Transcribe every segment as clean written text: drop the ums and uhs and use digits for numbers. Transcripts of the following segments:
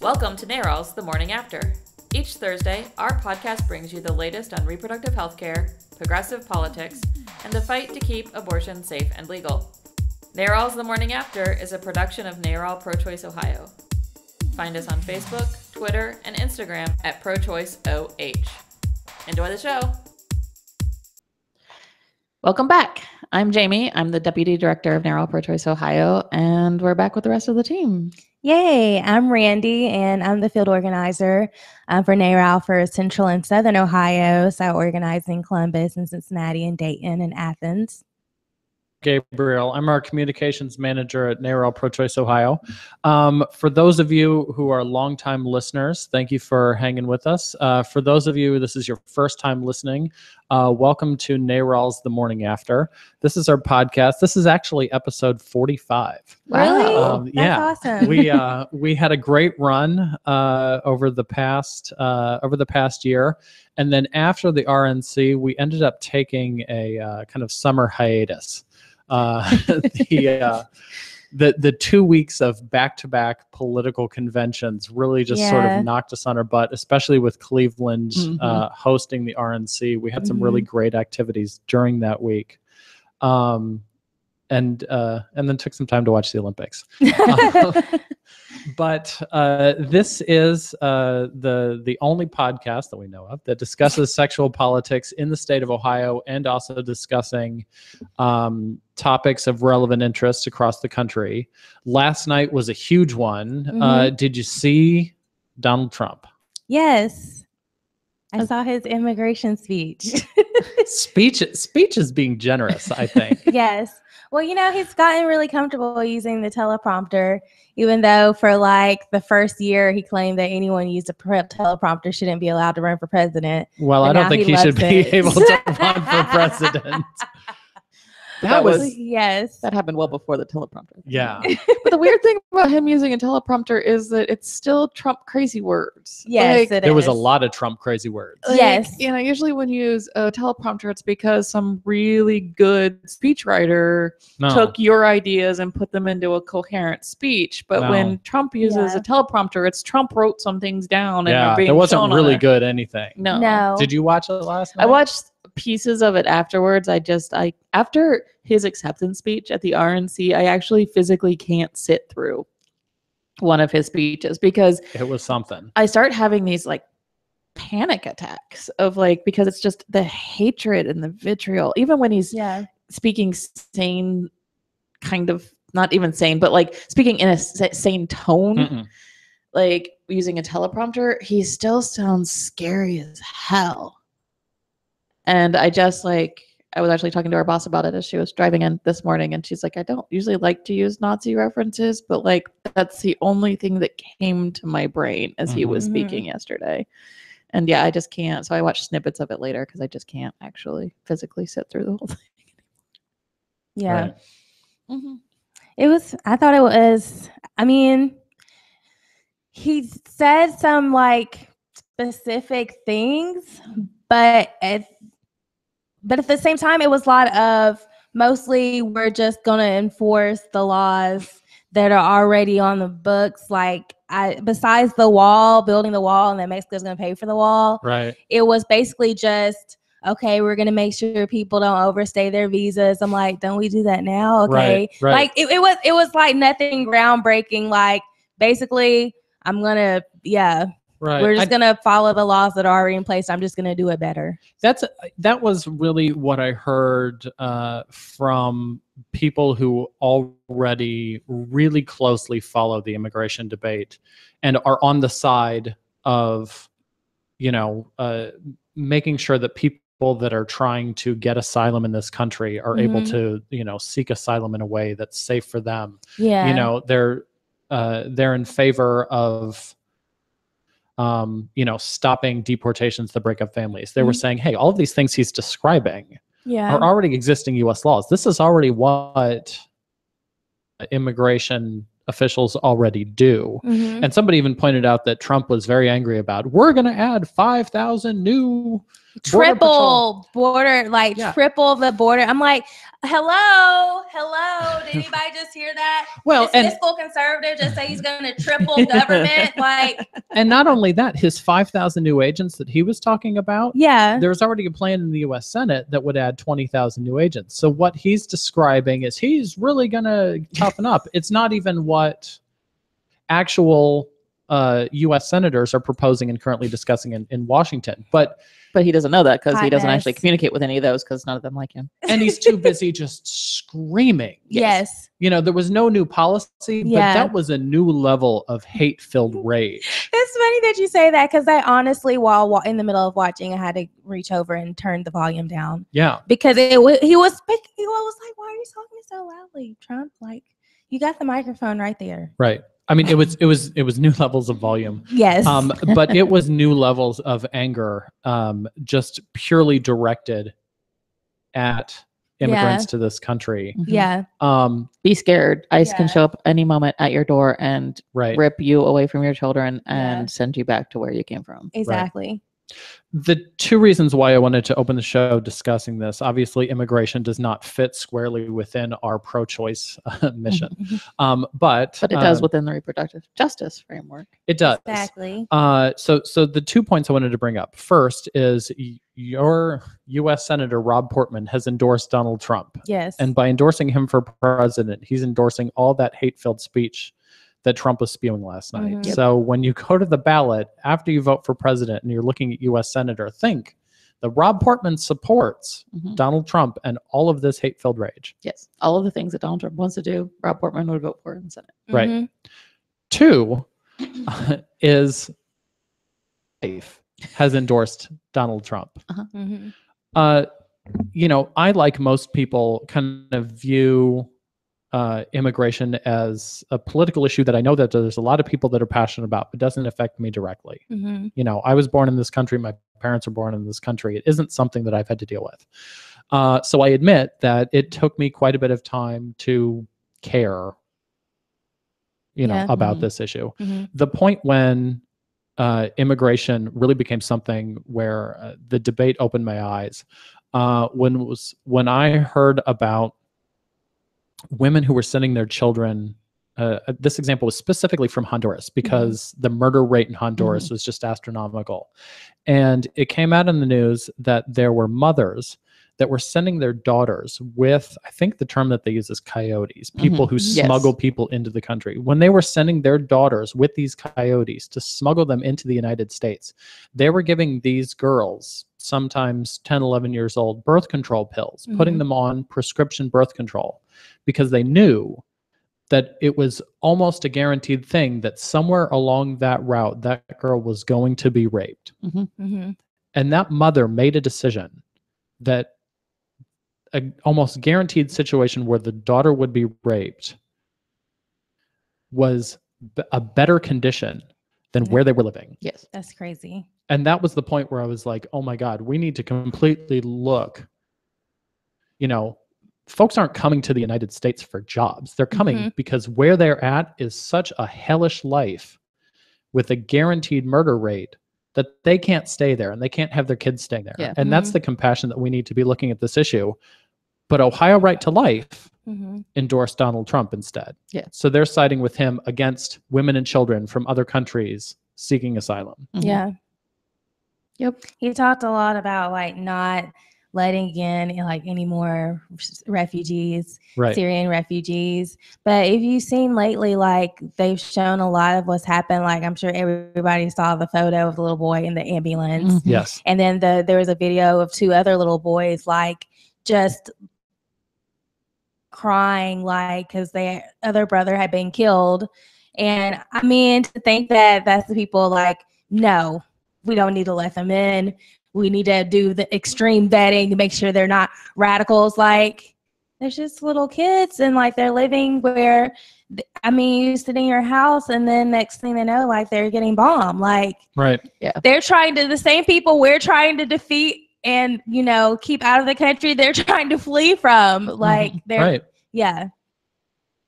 Welcome to NARAL's The Morning After. Each Thursday, our podcast brings you the latest on reproductive health care, progressive politics, and the fight to keep abortion safe and legal. NARAL's The Morning After is a production of NARAL Pro-Choice Ohio. Find us on Facebook, Twitter, and Instagram at ProChoiceOH. Enjoy the show. Welcome back. I'm Jaime. I'm the Deputy Director of NARAL Pro-Choice Ohio, and we're back with the rest of the team. Yay, I'm Randi, and I'm the field organizer for NARAL for Central and Southern Ohio, so organizing Columbus and Cincinnati and Dayton and Athens. Gabriel. I'm our communications manager at NARAL Pro-Choice Ohio. For those of you who are longtime listeners, thank you for hanging with us. For those of you, this is your first time listening, welcome to NARAL's The Morning After. This is our podcast. This is actually episode 45. Really? That's awesome. We had a great run over the past year, and then after the RNC, we ended up taking a kind of summer hiatus. The 2 weeks of back-to-back political conventions really just sort of knocked us on our butt, especially with Cleveland hosting the RNC. We had some really great activities during that week, and then took some time to watch the Olympics. But this is the only podcast that we know of that discusses sexual politics in the state of Ohio, and also discussing topics of relevant interest across the country. Last night was a huge one. Did you see Donald Trump? Yes. I saw his immigration speech. Speech is being generous, I think. Yes. Well, you know, he's gotten really comfortable using the teleprompter, even though for like the first year he claimed that anyone used a teleprompter shouldn't be allowed to run for president. Well, I don't think he should be able to run for president. That happened well before the teleprompter. Yeah. But the weird thing about him using a teleprompter is that it's still Trump crazy words. Yes, there was a lot of Trump crazy words. Yes. You know, usually when you use a teleprompter, it's because some really good speechwriter took your ideas and put them into a coherent speech. But when Trump uses a teleprompter, it's Trump wrote some things down. And there wasn't really good anything. No. Did you watch it last night? I watched pieces of it afterwards. After his acceptance speech at the RNC, I actually physically can't sit through one of his speeches because it was something. I start having these like panic attacks of like, because it's just the hatred and the vitriol, even when he's speaking sane, kind of not even sane, but like speaking in a sane tone, like using a teleprompter, he still sounds scary as hell. And I was actually talking to our boss about it as she was driving in this morning, and she's like, I don't usually like to use Nazi references, but like that's the only thing that came to my brain as he was speaking yesterday. And I just can't. So I watched snippets of it later because I just can't actually physically sit through the whole thing. Yeah. Right. I thought it was, I mean, he said some like specific things, but at the same time, it was a lot of mostly we're just going to enforce the laws that are already on the books. Like besides building the wall, and that Mexico's going to pay for the wall. Right. It was basically just, okay, we're going to make sure people don't overstay their visas. I'm like, don't we do that now? Okay. Right. Like it was like nothing groundbreaking. Like basically I'm going to, right. We're just going to follow the laws that are already in place. I'm just going to do it better. That was really what I heard from people who already really closely follow the immigration debate and are on the side of, making sure that people that are trying to get asylum in this country are able to, seek asylum in a way that's safe for them. Yeah. They're in favor of stopping deportations that break up families. They were saying, hey, all of these things he's describing are already existing U.S. laws. This is already what immigration officials already do. And somebody even pointed out that Trump was very angry about, we're going to add 5,000 new triple border, like triple the border. I'm like, hello. Did anybody just hear that? Well, this fiscal conservative just say he's going to triple government, like. And not only that, his 5,000 new agents that he was talking about. Yeah, there's already a plan in the U.S. Senate that would add 20,000 new agents. So what he's describing is he's really going to toughen up. It's not even what actual U.S. senators are proposing and currently discussing in Washington. But he doesn't know that because he doesn't actually communicate with any of those because none of them like him. And he's too busy just screaming. Yes. You know, there was no new policy, but that was a new level of hate-filled rage. It's funny that you say that because I honestly, while in the middle of watching, I had to reach over and turn the volume down. Yeah. Because he was like, why are you talking so loudly, Trump? Like, you got the microphone right there. Right. I mean, it was new levels of volume. Yes. But it was new levels of anger, just purely directed at immigrants to this country. Yeah. Be scared. ICE can show up any moment at your door and rip you away from your children and send you back to where you came from. Exactly. Right. The two reasons why I wanted to open the show discussing this, obviously immigration does not fit squarely within our pro-choice mission. But it does within the reproductive justice framework. It does. Exactly. So the 2 points I wanted to bring up. First is your U.S. Senator Rob Portman has endorsed Donald Trump. Yes. And by endorsing him for president, he's endorsing all that hate-filled speech that Trump was spewing last night. So when you go to the ballot after you vote for president and you're looking at U.S. Senator, think that Rob Portman supports Donald Trump and all of this hate-filled rage. Yes. All of the things that Donald Trump wants to do, Rob Portman would vote for in the Senate. Right. 2 is has endorsed Donald Trump. You know, I, like most people, kind of view immigration as a political issue that I know that there's a lot of people that are passionate about, but doesn't affect me directly. You know, I was born in this country. My parents were born in this country. It isn't something that I've had to deal with. So I admit that it took me quite a bit of time to care, you know, about this issue. The point when immigration really became something where the debate opened my eyes when I heard about women who were sending their children. This example was specifically from Honduras because the murder rate in Honduras was just astronomical. And it came out in the news that there were mothers that were sending their daughters with, I think the term that they use is coyotes, people who smuggle people into the country. When they were sending their daughters with these coyotes to smuggle them into the United States, they were giving these girls, sometimes 10, 11 years old, birth control pills, putting them on prescription birth control because they knew that it was almost a guaranteed thing that somewhere along that route, that girl was going to be raped. And that mother made a decision that an almost guaranteed situation where the daughter would be raped was a better condition than where they were living. Yes. That's crazy. And that was the point where I was like, oh my God, we need to completely look, you know, folks aren't coming to the United States for jobs. They're coming because where they're at is such a hellish life with a guaranteed murder rate that they can't stay there and they can't have their kids staying there. And that's the compassion that we need to be looking at this issue. But Ohio Right to Life endorsed Donald Trump instead. So they're siding with him against women and children from other countries seeking asylum. He talked a lot about like not letting in like any more refugees, Syrian refugees. But if you've seen lately, like they've shown a lot of what's happened. Like I'm sure everybody saw the photo of the little boy in the ambulance. Yes. And then there was a video of 2 other little boys like just crying like because their other brother had been killed. And I mean, to think that that's the people like, no, we don't need to let them in. We need to do the extreme vetting to make sure they're not radicals. Like, there's just little kids and like they're living where, I mean, you sit in your house and then next thing they know, like they're getting bombed. Like, they're trying to, the same people we're trying to defeat and, you know, keep out of the country, they're trying to flee from. Like, they're,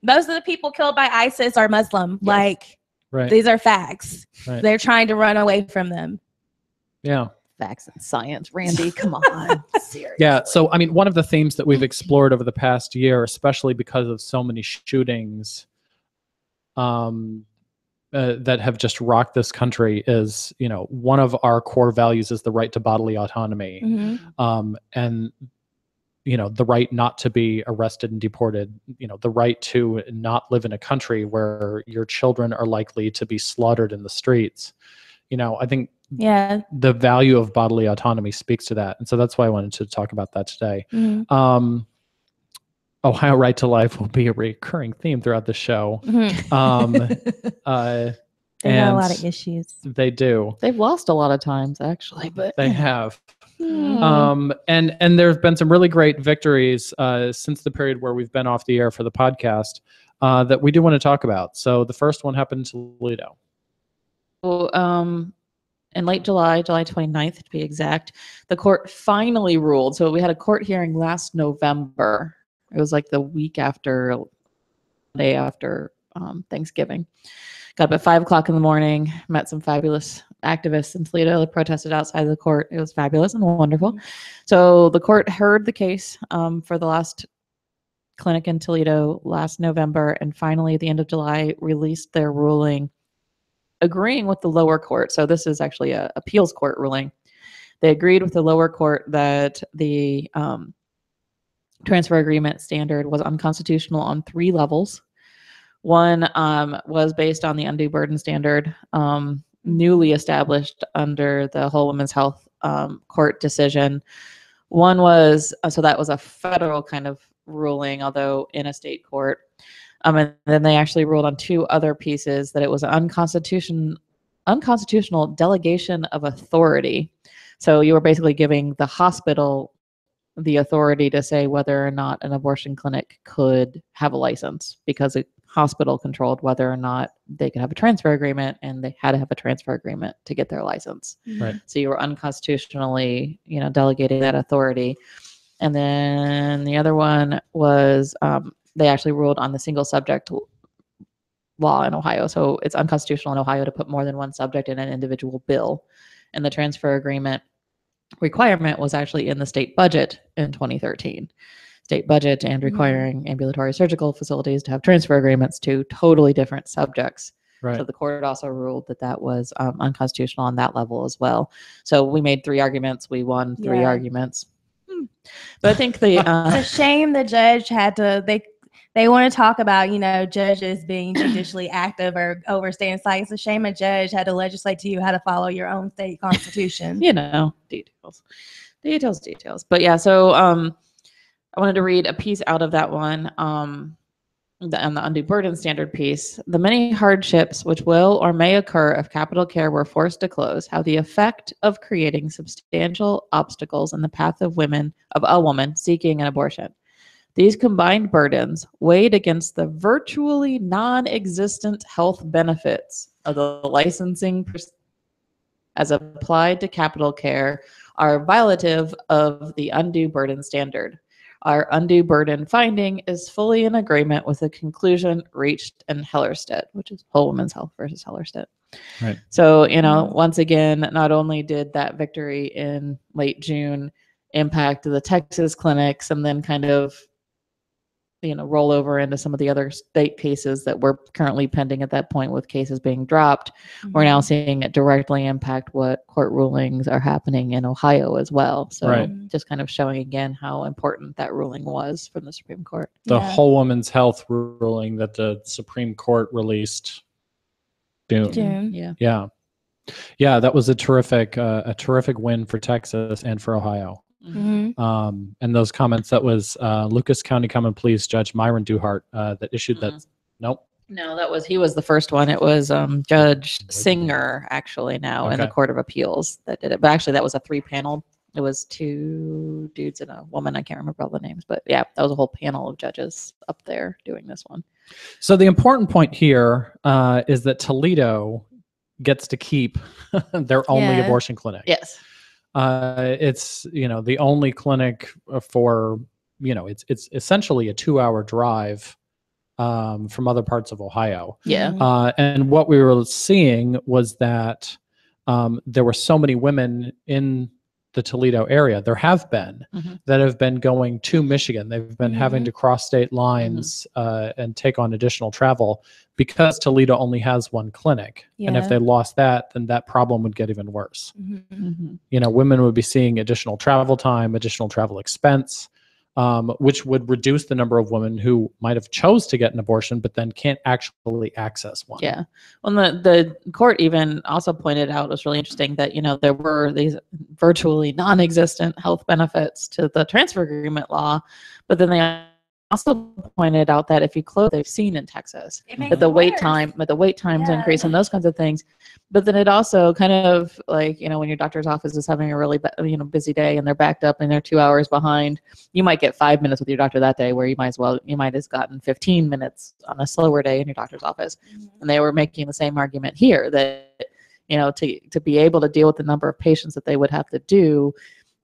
most of the people killed by ISIS are Muslim. Like, these are facts. They're trying to run away from them. facts and science, Randi. Come on. Seriously. Yeah. So, I mean, one of the themes that we've explored over the past year, especially because of so many shootings that have just rocked this country, is, one of our core values is the right to bodily autonomy. And, the right not to be arrested and deported, the right to not live in a country where your children are likely to be slaughtered in the streets. I think the value of bodily autonomy speaks to that. And so that's why I wanted to talk about that today. Ohio right to life will be a recurring theme throughout the show. They got a lot of issues. They do. They've lost a lot of times, actually, but they have. And there have been some really great victories since the period where we've been off the air for the podcast that we do want to talk about. So the first one happened in Toledo. So, in late July 29th to be exact, the court finally ruled. So we had a court hearing last November. It was like the day after Thanksgiving. Got up at 5 o'clock in the morning, met some fabulous activists in Toledo that protested outside of the court. It was fabulous and wonderful. So the court heard the case for the last clinic in Toledo last November, and finally at the end of July released their ruling agreeing with the lower court. So this is actually a appeals court ruling. They agreed with the lower court that the transfer agreement standard was unconstitutional on 3 levels. One was based on the undue burden standard, newly established under the Whole Women's Health court decision. One was, so that was a federal kind of ruling, although in a state court. And then they actually ruled on 2 other pieces that it was an unconstitutional delegation of authority. So you were basically giving the hospital the authority to say whether or not an abortion clinic could have a license, because a hospital controlled whether or not they could have a transfer agreement, and they had to have a transfer agreement to get their license. Right. So you were unconstitutionally, delegating that authority. And then the other one was they actually ruled on the single subject law in Ohio. So it's unconstitutional in Ohio to put more than one subject in an individual bill. And the transfer agreement requirement was actually in the state budget in 2013. State budget and requiring ambulatory surgical facilities to have transfer agreements to totally different subjects. Right. So the court also ruled that that was unconstitutional on that level as well. So we made 3 arguments. We won 3 arguments. But I think the it's a shame the judge had to. They want to talk about, judges being judicially active or overstaying sight. It's a shame a judge had to legislate to you how to follow your own state constitution. Details. But yeah, so I wanted to read a piece out of that one, on the undue burden standard piece. The many hardships which will or may occur if capital care were forced to close have the effect of creating substantial obstacles in the path of a woman seeking an abortion. These combined burdens, weighed against the virtually non-existent health benefits of the licensing as applied to capital care, are violative of the undue burden standard. Our undue burden finding is fully in agreement with the conclusion reached in Hellerstedt, which is Whole Women's Health versus Hellerstedt. Right. So, once again, not only did that victory in late June impact the Texas clinics and then kind of roll over into some of the other state cases that were currently pending at that point with cases being dropped. We're now seeing it directly impact what court rulings are happening in Ohio as well. So just kind of showing again how important that ruling was from the Supreme Court. The Whole Women's Health ruling that the Supreme Court released June. Yeah. That was a terrific win for Texas and for Ohio. And those comments, that was Lucas County Common Pleas Judge Myron Duhart that issued that. No, he was the first one. It was Judge Singer actually in the Court of Appeals that did it. But actually that was a 3-panel. It was 2 dudes and a woman. I can't remember all the names, but yeah, that was a whole panel of judges up there doing this one. So the important point here is that Toledo gets to keep their only abortion clinic. Yes. It's the only clinic for it's essentially a 2-hour drive from other parts of Ohio. Yeah. And what we were seeing was that there were so many women in the Toledo area, there have been, that have been going to Michigan. They've been having to cross state lines and take on additional travel because Toledo only has one clinic. And if they lost that, then that problem would get even worse. You know, women would be seeing additional travel time, additional travel expense, which would reduce the number of women who might have chose to get an abortion, but then can't actually access one. Yeah. Well, the court even also pointed out, it was really interesting, that, you know, there were these virtually non-existent health benefits to the transfer agreement law, but then they also pointed out that if you close, they've seen in Texas that the wait times increase and those kinds of things. But then it also kind of, like, you know, when your doctor's office is having a really busy day and they're backed up and they're 2 hours behind, you might get 5 minutes with your doctor that day, where you might have gotten 15 minutes on a slower day in your doctor's office. And they were making the same argument here, that, you know, to be able to deal with the number of patients that they would have to do,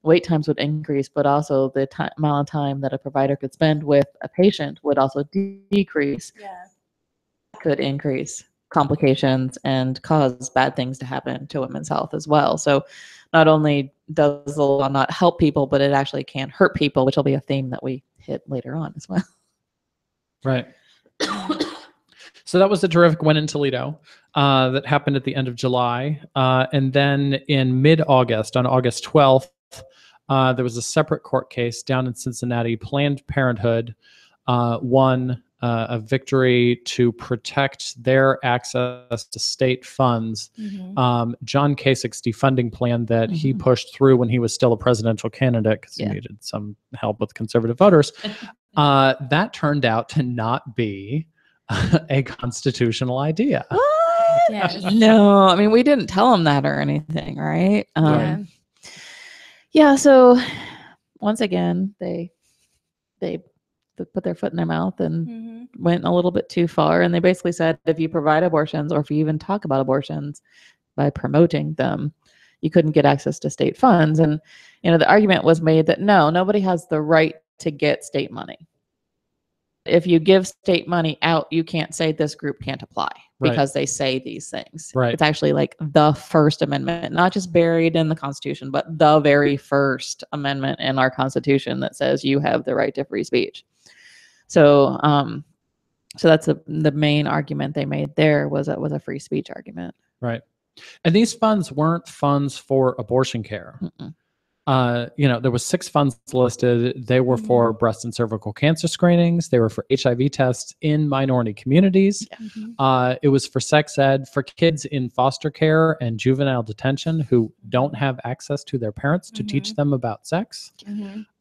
wait times would increase, but also the amount of time that a provider could spend with a patient would also decrease. Could increase complications and cause bad things to happen to women's health as well. So not only does the law not help people, but it actually can hurt people, which will be a theme that we hit later on as well. Right. So that was a terrific win in Toledo that happened at the end of July. And then in mid-August, on August 12th, there was a separate court case down in Cincinnati. Planned Parenthood won a victory to protect their access to state funds. John Kasich's defunding plan that he pushed through when he was still a presidential candidate, because he needed some help with conservative voters, that turned out to not be a constitutional idea. What? No, I mean, we didn't tell him that or anything, right? Yeah, so once again, they put their foot in their mouth and went a little bit too far. And they basically said, if you provide abortions, or if you even talk about abortions by promoting them, you couldn't get access to state funds. And, you know, the argument was made that nobody has the right to get state money. If you give state money out, you can't say this group can't apply because they say these things. It's actually like the First Amendment, not just buried in the Constitution, but the very first amendment in our Constitution that says you have the right to free speech. So, so that's the main argument they made there, was a free speech argument. Right. And these funds weren't funds for abortion care. You know, there was 6 funds listed. They were for breast and cervical cancer screenings. They were for HIV tests in minority communities. It was for sex ed for kids in foster care and juvenile detention who don't have access to their parents to teach them about sex.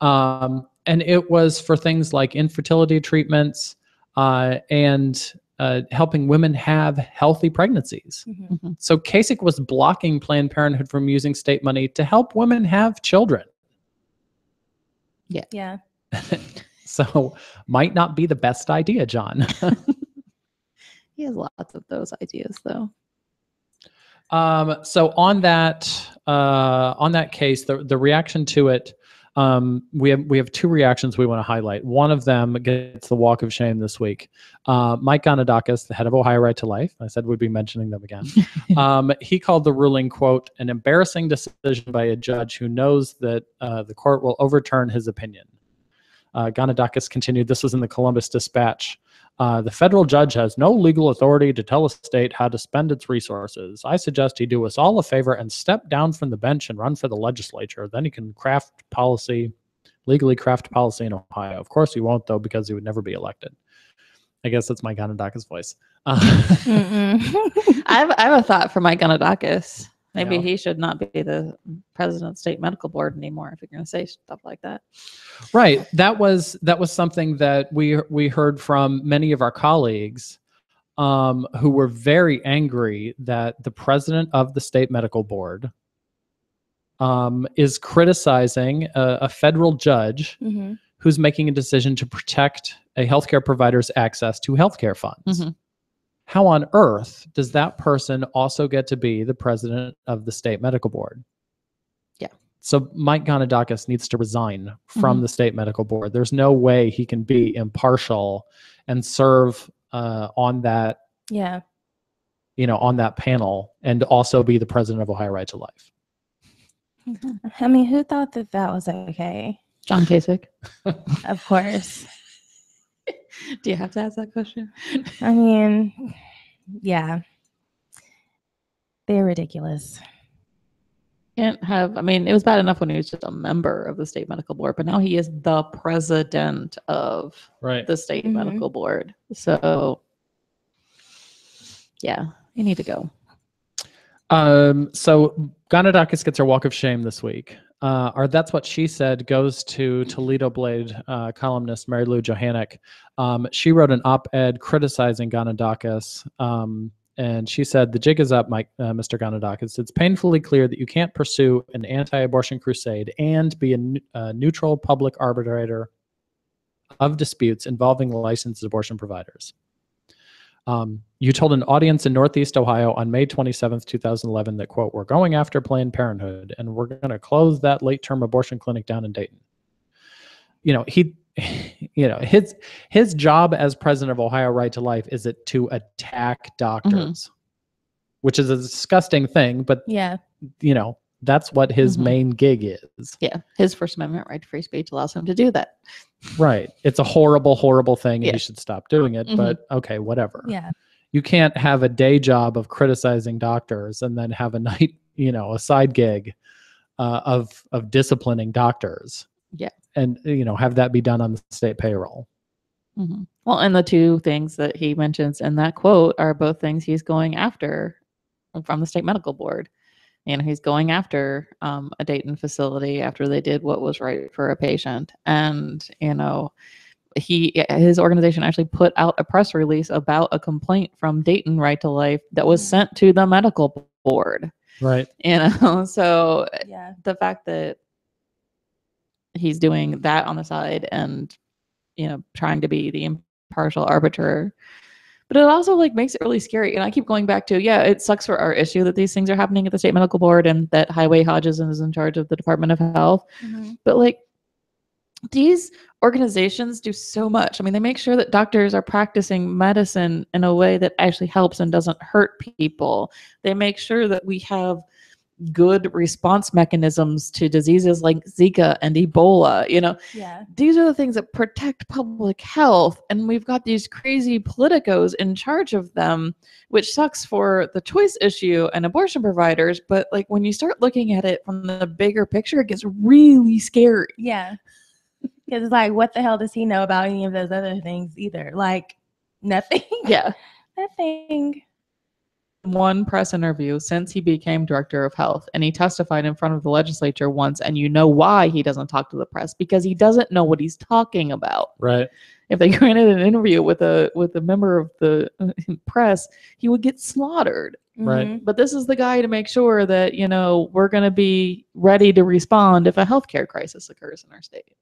And it was for things like infertility treatments and helping women have healthy pregnancies. So Kasich was blocking Planned Parenthood from using state money to help women have children. So might not be the best idea, John. He has lots of those ideas, though. So on that case, the reaction to it, we have 2 reactions we want to highlight. One of them gets the walk of shame this week. Mike Ganadakis, the head of Ohio Right to Life, I said we'd be mentioning them again. He called the ruling, quote, an embarrassing decision by a judge who knows that the court will overturn his opinion. Ganadakis continued, this was in the Columbus Dispatch. The federal judge has no legal authority to tell a state how to spend its resources. I suggest he do us all a favor and step down from the bench and run for the legislature. Then he can legally craft policy in Ohio. Of course he won't, though, because he would never be elected. I guess that's Mike Ganadakis' voice. I have a thought for Mike Ganadakis. Maybe he should not be the president of the state medical board anymore if you're going to say stuff like that. Right. That was something that we heard from many of our colleagues who were very angry that the president of the state medical board is criticizing a federal judge who's making a decision to protect a healthcare provider's access to healthcare funds. How on earth does that person also get to be the president of the state medical board? So Mike Ganadakis needs to resign from the state medical board. There's no way he can be impartial and serve on that on that panel and also be the president of Ohio Right to Life. I mean, who thought that was okay? John Kasich. Of course. Do you have to ask that question? I mean, yeah. They're ridiculous. Can't have, I mean, it was bad enough when he was just a member of the state medical board, but now he is the president of the state medical board. So, yeah, you need to go. So Ganadakis gets her walk of shame this week. That's what she said goes to Toledo Blade columnist Mary Lou Johannick. She wrote an op-ed criticizing Ganadakis, and she said, "The jig is up, Mr. Ganadakis. It's painfully clear that you can't pursue an anti-abortion crusade and be a neutral public arbitrator of disputes involving licensed abortion providers. You told an audience in Northeast Ohio on May 27th, 2011 that, quote, we're going after Planned Parenthood and we're going to close that late-term abortion clinic down in Dayton." His job as president of Ohio Right to Life is to attack doctors, which is a disgusting thing, but that's what his main gig is. Yeah. His First Amendment right to free speech allows him to do that. Right. It's a horrible, horrible thing, and he should stop doing it, but okay, whatever. Yeah. You can't have a day job of criticizing doctors and then have a night, a side gig of disciplining doctors. Yeah. And, have that be done on the state payroll. Well, and the two things that he mentions in that quote are both things he's going after from the state medical board. He's going after a Dayton facility after they did what was right for a patient. And, his organization actually put out a press release about a complaint from Dayton Right to Life that was sent to the medical board. Right. So the fact that he's doing that on the side and, trying to be the impartial arbiter, but it also makes it really scary. And I keep going back to, it sucks for our issue that these things are happening at the state medical board and that Highway Hodgson is in charge of the Department of Health. But these organizations do so much. I mean, they make sure that doctors are practicing medicine in a way that actually helps and doesn't hurt people. They make sure that we have good response mechanisms to diseases like Zika and Ebola. These are the things that protect public health, and we've got these crazy politicos in charge of them, which sucks for the choice issue and abortion providers. But when you start looking at it from the bigger picture, it gets really scary. Yeah, because what the hell does he know about any of those other things either? Nothing. Yeah. Nothing. One press interview since he became director of health, and he testified in front of the legislature once, and why he doesn't talk to the press, because he doesn't know what he's talking about. Right. If they granted an interview with a member of the press, he would get slaughtered. Right. But this is the guy to make sure that we're going to be ready to respond if a healthcare crisis occurs in our state.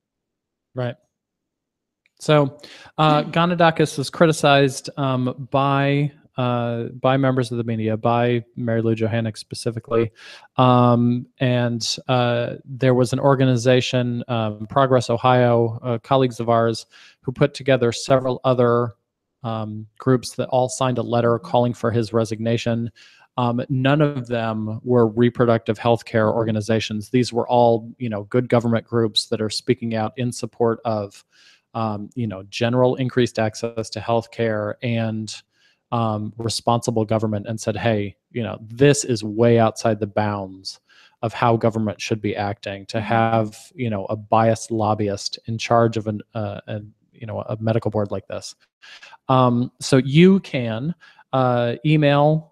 Right. So Ganadakis was criticized by members of the media, by Mary Lou Johannick specifically. And there was an organization, Progress Ohio, colleagues of ours, who put together several other groups that all signed a letter calling for his resignation. None of them were reproductive health care organizations. These were all, good government groups that are speaking out in support of, general increased access to health care and responsible government, and said, hey, this is way outside the bounds of how government should be acting, to have, a biased lobbyist in charge of a medical board like this. So you can email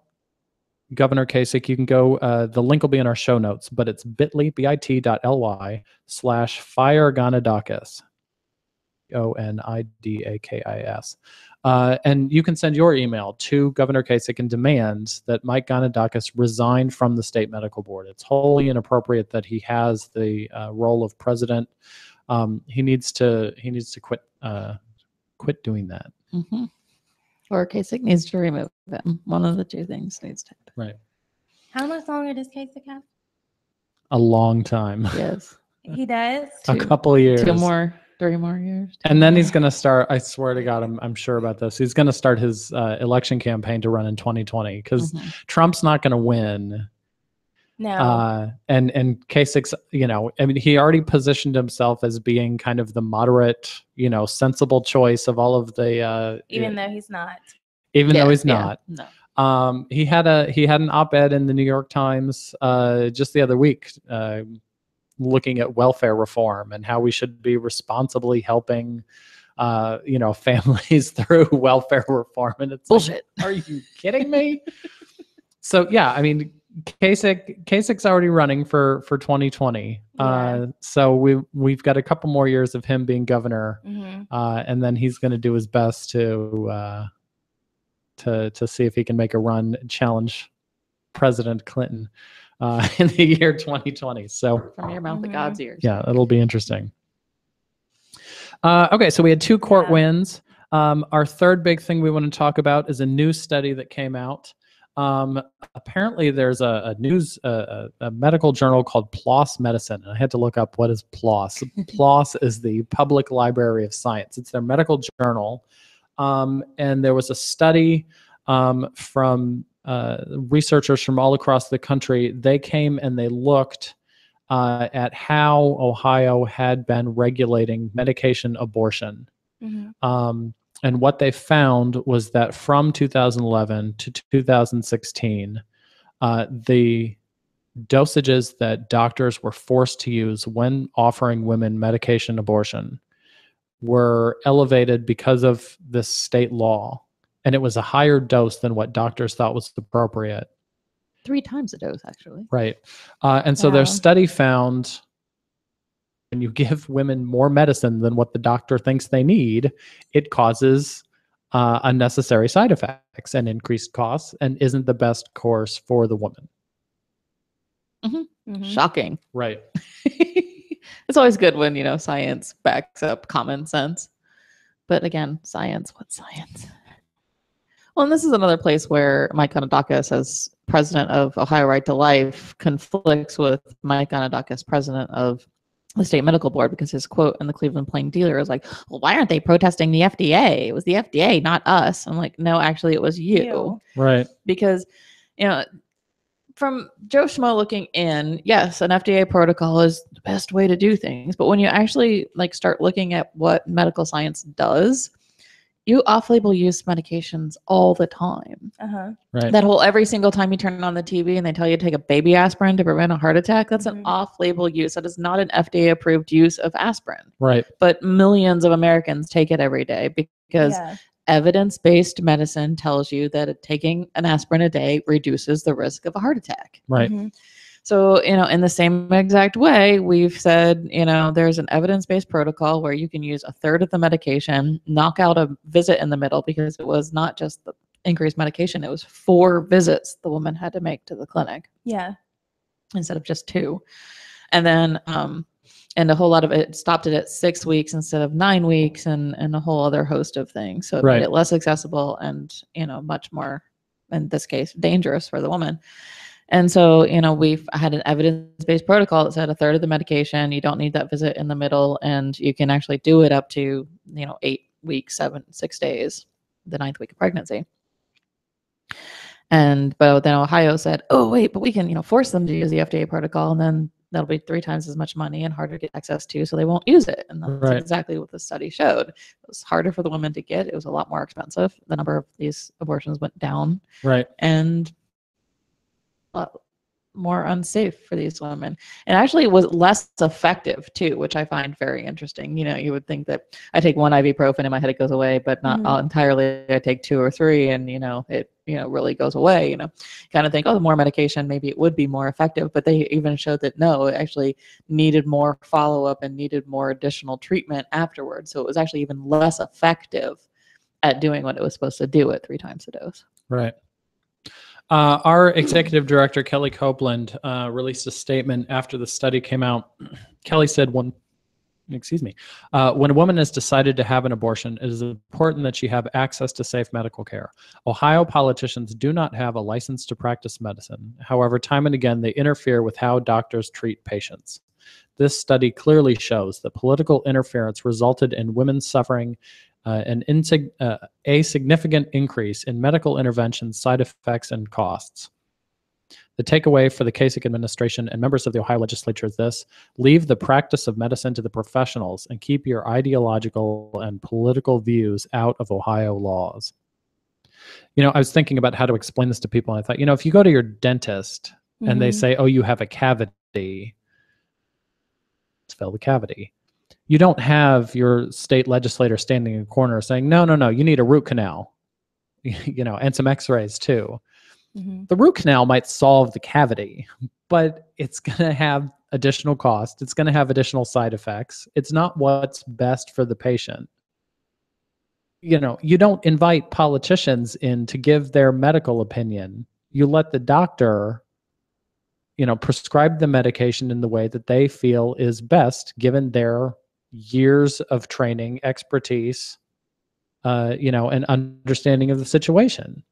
Governor Kasich. You can go, the link will be in our show notes, but it's bit.ly/fireganadakis, Onidakis. And you can send your email to Governor Kasich and demand that Mike Ganadakis resign from the state medical board. It's wholly inappropriate that he has the role of president. He needs to quit doing that. Or Kasich needs to remove him. One of the two things needs to happen. Right. How much longer does Kasich have? A long time. Yes. He does? A couple of years. 2 more 3 more years. And then he's going to start, I swear to God, I'm sure about this. He's going to start his election campaign to run in 2020 because Trump's not going to win. No. And Kasich's, I mean, he already positioned himself as being kind of the moderate, sensible choice of all of the. Even though he's not. Even though he's not. No. He had an op-ed in the New York Times just the other week looking at welfare reform and how we should be responsibly helping families through welfare reform. And it's bullshit. Like, are you kidding me? So yeah, I mean, Kasich's already running for 2020. Yeah. So we've got a couple more years of him being governor, and then he's going to do his best to see if he can make a run and challenge President Clinton in the year 2020. So from your mouth to God's ears. Yeah, it'll be interesting. Okay, so we had 2 court wins. Our third big thing we want to talk about is a new study that came out. Apparently there's a medical journal called PLOS Medicine. And I had to look up what is PLOS. PLOS is the Public Library of Science. It's their medical journal. And there was a study from researchers from all across the country. They came and they looked at how Ohio had been regulating medication abortion. And what they found was that from 2011 to 2016, the dosages that doctors were forced to use when offering women medication abortion were elevated because of this state law. And it was a higher dose than what doctors thought was appropriate. 3 times a dose, actually. Right. And so their study found when you give women more medicine than what the doctor thinks they need, it causes unnecessary side effects and increased costs and isn't the best course for the woman. Shocking. Right. It's always good when, science backs up common sense. But again, science, what's science? Well, and this is another place where Mike Kanedakis, as president of Ohio Right to Life, conflicts with Mike Kanedakis, president of the state medical board, because his quote in the Cleveland Plain Dealer is like, well, why aren't they protesting the FDA? It was the FDA, not us. I'm like, no, actually it was you. Right. Because, from Joe Schmo looking in, yes, an FDA protocol is the best way to do things. But when you actually start looking at what medical science does, you off-label use medications all the time. Right. That whole every single time you turn on the TV and they tell you to take a baby asprin to prevent a heart attack, that's an off-label use. That is not an FDA-approved use of aspirin. Right. But millions of Americans take it every day because evidence-based medicine tells you that taking an aspirin a day reduces the risk of a heart attack. Right. So, in the same exact way, we've said, there's an evidence-based protocol where you can use a third of the medication, knock out a visit in the middle, because it was not just the increased medication. It was 4 visits the woman had to make to the clinic. Yeah. Instead of just 2. And then, and a whole lot of it stopped it at 6 weeks instead of 9 weeks and a whole other host of things. So it made it less accessible and, much more, in this case, dangerous for the woman. And so, we've had an evidence-based protocol that said a third of the medication, you don't need that visit in the middle, and you can actually do it up to, 8 weeks, 6 days, the 9th week of pregnancy. But then Ohio said, oh, wait, but we can, force them to use the FDA protocol, and then that'll be 3 times as much money and harder to get access to, so they won't use it. And that's exactly what the study showed. It was harder for the women to get. It was a lot more expensive. The number of these abortions went down. Right. And more unsafe for these women, and actually was less effective too, which I find very interesting. You would think that I take 1 ibuprofen and my headache goes away, but not entirely. I take 2 or 3 and it really goes away. Kind of think, oh, the more medication, maybe it would be more effective, but they even showed that no, it actually needed more follow-up and needed more additional treatment afterwards. So it was actually even less effective at doing what it was supposed to do at 3 times the dose. Right. Our executive director, Kelly Copeland, released a statement after the study came out. Kelly said, when a woman has decided to have an abortion, it is important that she have access to safe medical care. Ohio politicians do not have a license to practice medicine. However, time and again, they interfere with how doctors treat patients. This study clearly shows that political interference resulted in women suffering a significant increase in medical intervention, side effects, and costs. The takeaway for the Kasich administration and members of the Ohio legislature is this: leave the practice of medicine to the professionals and keep your ideological and political views out of Ohio laws. You know, I was thinking about how to explain this to people, and I thought, you know, if you go to your dentist and they say, oh, you have a cavity, fill the cavity. You don't have your state legislator standing in a corner saying, no, you need a root canal, you know, and some x-rays too. The root canal might solve the cavity, but it's going to have additional cost. It's going to have additional side effects. It's not what's best for the patient. You know, you don't invite politicians in to give their medical opinion. You let the doctor, you know, prescribe the medication in the way that they feel is best given their years of training, expertise, you know, and understanding of the situation.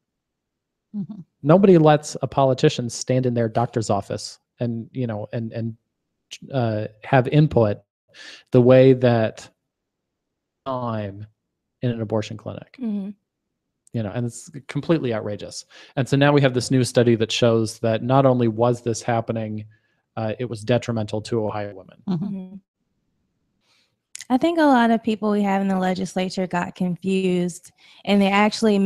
Nobody lets a politician stand in their doctor's office and, you know, and have input the way that I'm in an abortion clinic. You know, and it's completely outrageous. And so now we have this new study that shows that not only was this happening, it was detrimental to Ohio women. I think a lot of people we have in the legislature got confused, and they actually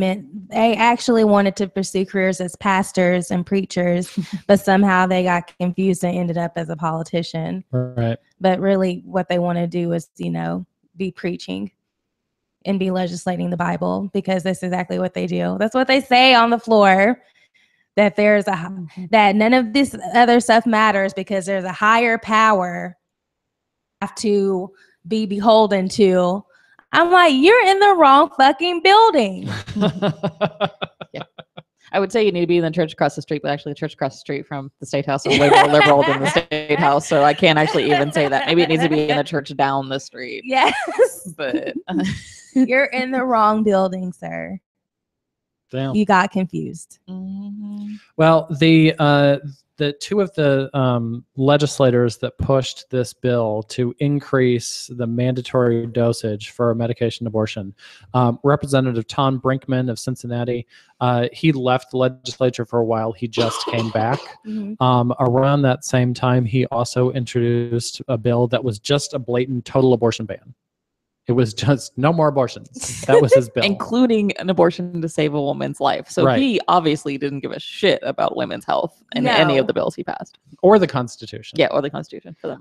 wanted to pursue careers as pastors and preachers, but somehow they got confused and ended up as a politician. Right. But really what they want to do is, you know, be preaching and be legislating the Bible, because that's exactly what they do. That's what they say on the floor, that there's that none of this other stuff matters because there's a higher power have to be beholden to. I'm like, you're in the wrong fucking building. Yeah. I would say you need to be in the church across the street, but actually the church across the street from the State House is way more liberal than the State House, so I can't actually even say that. Maybe it needs to be in the church down the street. Yes. But you're in the wrong building, sir. Damn. You got confused. Well, the two of the legislators that pushed this bill to increase the mandatory dosage for medication abortion, Representative Tom Brinkman of Cincinnati, he left the legislature for a while. He just came back. Around that same time, he also introduced a bill that was just a blatant total abortion ban. It was just no more abortions. That was his bill. Including an abortion to save a woman's life. So he obviously didn't give a shit about women's health in any of the bills he passed. Or the Constitution. Yeah, or the Constitution for them.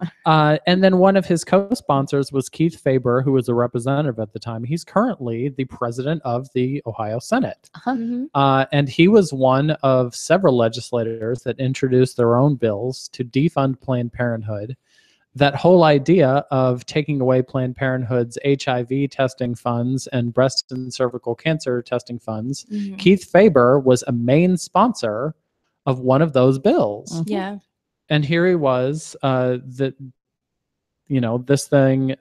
And then one of his co-sponsors was Keith Faber, who was a representative at the time. He's currently the president of the Ohio Senate. And he was one of several legislators that introduced their own bills to defund Planned Parenthood. That whole idea of taking away Planned Parenthood's HIV testing funds and breast and cervical cancer testing funds, Keith Faber was a main sponsor of one of those bills. Yeah. And here he was, this thing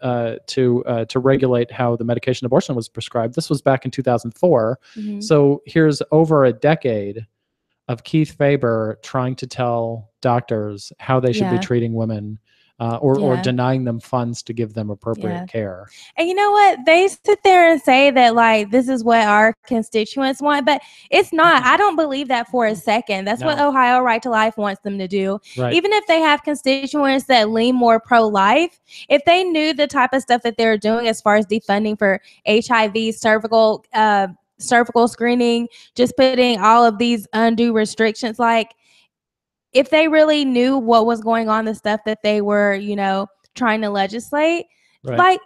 to regulate how the medication abortion was prescribed. This was back in 2004. So here's over a decade of Keith Faber trying to tell doctors how they should be treating women. Or denying them funds to give them appropriate care. And you know what? They sit there and say that, like, this is what our constituents want, but it's not. I don't believe that for a second. That's what Ohio Right to Life wants them to do. Right. Even if they have constituents that lean more pro-life, if they knew the type of stuff that they're doing as far as defunding for HIV, cervical screening, just putting all of these undue restrictions, like, if they really knew what was going on, the stuff that they were, trying to legislate, like,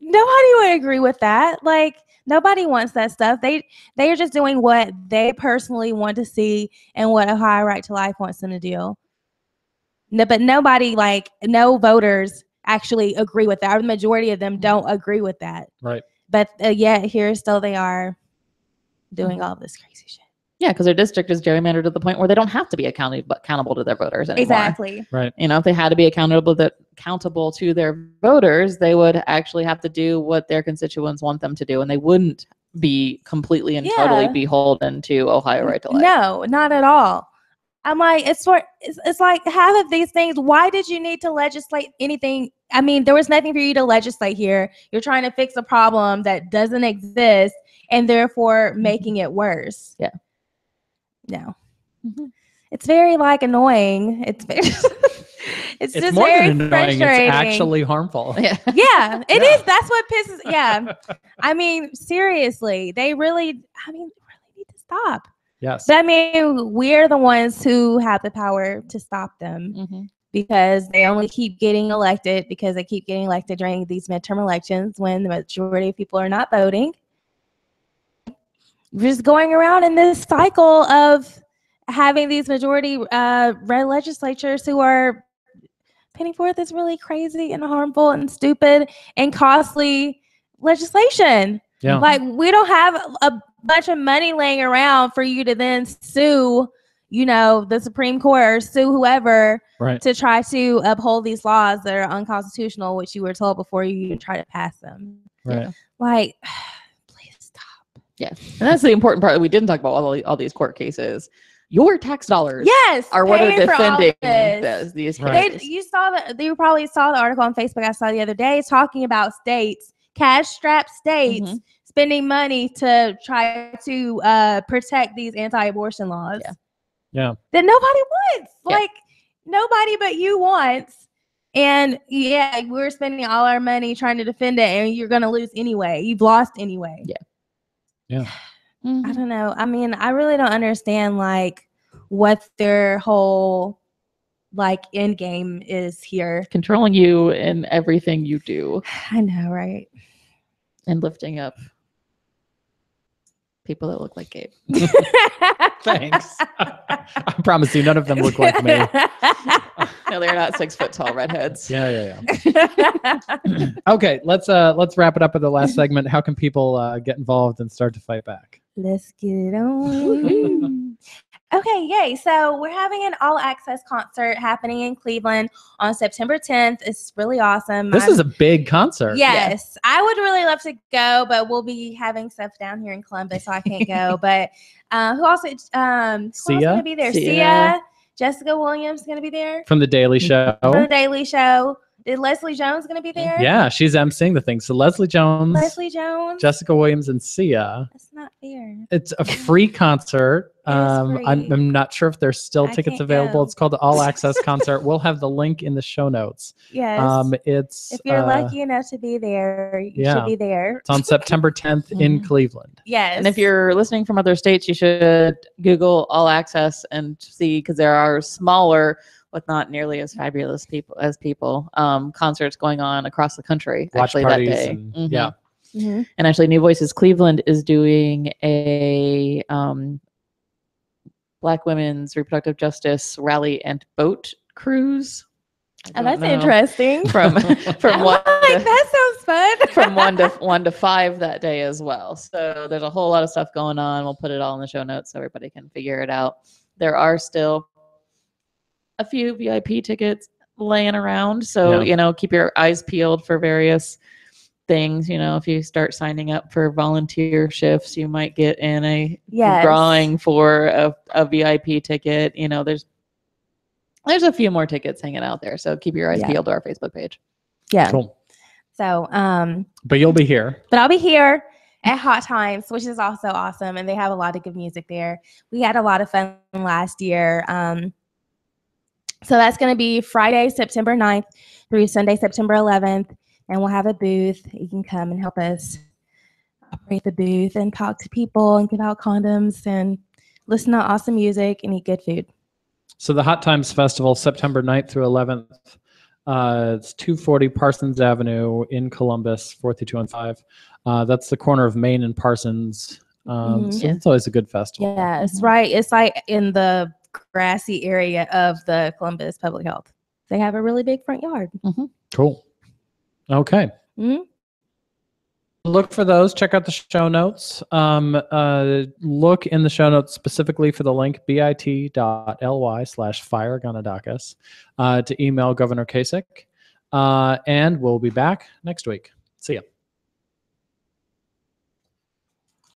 nobody would agree with that. Like, nobody wants that stuff. They are just doing what they personally want to see and what Ohio Right to Life wants them to do. No, but nobody, no voters actually agree with that. Or the majority of them don't agree with that. Right. But yet here still they are doing all this crazy shit. Yeah, because their district is gerrymandered to the point where they don't have to be accountable to their voters anymore. Exactly. Right. If they had to be accountable to their voters, they would actually have to do what their constituents want them to do, and they wouldn't be completely and totally beholden to Ohio Right to Life. No, not at all. I'm like, it's like half of these things. Why did you need to legislate anything? I mean, there was nothing for you to legislate here. You're trying to fix a problem that doesn't exist and therefore making it worse. Yeah. No. It's very like annoying. It's very it's just more very than annoying. frustrating. It's actually harmful. Yeah, it is. That's what pisses. Yeah. I mean, seriously, they really need to stop. Yes. But I mean, we're the ones who have the power to stop them because they only keep getting elected because they keep getting elected during these midterm elections when the majority of people are not voting. We're just going around in this cycle of having these majority red legislatures who are putting forth this really crazy and harmful and stupid and costly legislation. Yeah. Like, we don't have a bunch of money laying around for you to then sue, the Supreme Court or sue whoever to try to uphold these laws that are unconstitutional, which you were told before you even try to pass them. Right. Like, please stop. Yeah. And that's the important part that we didn't talk about all these court cases. Your tax dollars are what are defending these cases. You probably saw the article on Facebook I saw the other day talking about states, cash-strapped states, spending money to try to protect these anti-abortion laws. Yeah. That nobody wants. Like, nobody but you wants. And we're spending all our money trying to defend it, and you're going to lose anyway. You've lost anyway. Yeah. I don't know. I mean, I really don't understand like what their whole like end game is here. Controlling you in everything you do. I know, right? And lifting up people that look like Gabe. Thanks. I promise you, none of them look like me. No, they're not 6 foot tall redheads. Yeah. Okay, let's wrap it up with the last segment. How can people get involved and start to fight back? Let's get it on. Okay, yay. So we're having an all-access concert happening in Cleveland on September 10th. It's really awesome. This is a big concert. Yes. I would really love to go, but we'll be having stuff down here in Columbus, so I can't go. But who else is going to be there? Sia. Jessica Williams is going to be there. From The Daily Show. From The Daily Show. Is Leslie Jones going to be there? Yeah, she's emceeing the thing. So Leslie Jones, Jessica Williams, and Sia. That's not fair. It's a free concert. Free. I'm not sure if there's still tickets available. Go. It's called the All Access Concert. We'll have the link in the show notes. Yes. If you're lucky enough to be there, you should be there. It's on September 10th in Cleveland. Yes. And if you're listening from other states, you should Google All Access and see, because there are smaller, with not nearly as fabulous people concerts going on across the country. Watch actually, parties that day. And, yeah. Mm-hmm. And actually, New Voices Cleveland is doing a Black women's reproductive justice rally and boat cruise. Oh, that's interesting. From one that sounds fun. from 1 to 5 that day as well. So there's a whole lot of stuff going on. We'll put it all in the show notes so everybody can figure it out. There are still a few VIP tickets laying around. So, keep your eyes peeled for various things. If you start signing up for volunteer shifts, you might get in a drawing for a VIP ticket. There's a few more tickets hanging out there. So keep your eyes peeled to our Facebook page. Yeah. Cool. So, but you'll be here. But I'll be here at Hot Times, which is also awesome. And they have a lot of good music there. We had a lot of fun last year. So that's going to be Friday, September 9th through Sunday, September 11th. And we'll have a booth. You can come and help us operate the booth and talk to people and give out condoms and listen to awesome music and eat good food. So the Hot Times Festival, September 9th through 11th. It's 240 Parsons Avenue in Columbus, 43215. That's the corner of Main and Parsons. So it's always a good festival. Yeah, it's right. It's like in the grassy area of the Columbus Public Health. They have a really big front yard. Cool. Okay. Look for those. Check out the show notes. Look in the show notes specifically for the link bit.ly/firegonadakis to email Governor Kasich. And we'll be back next week. See ya.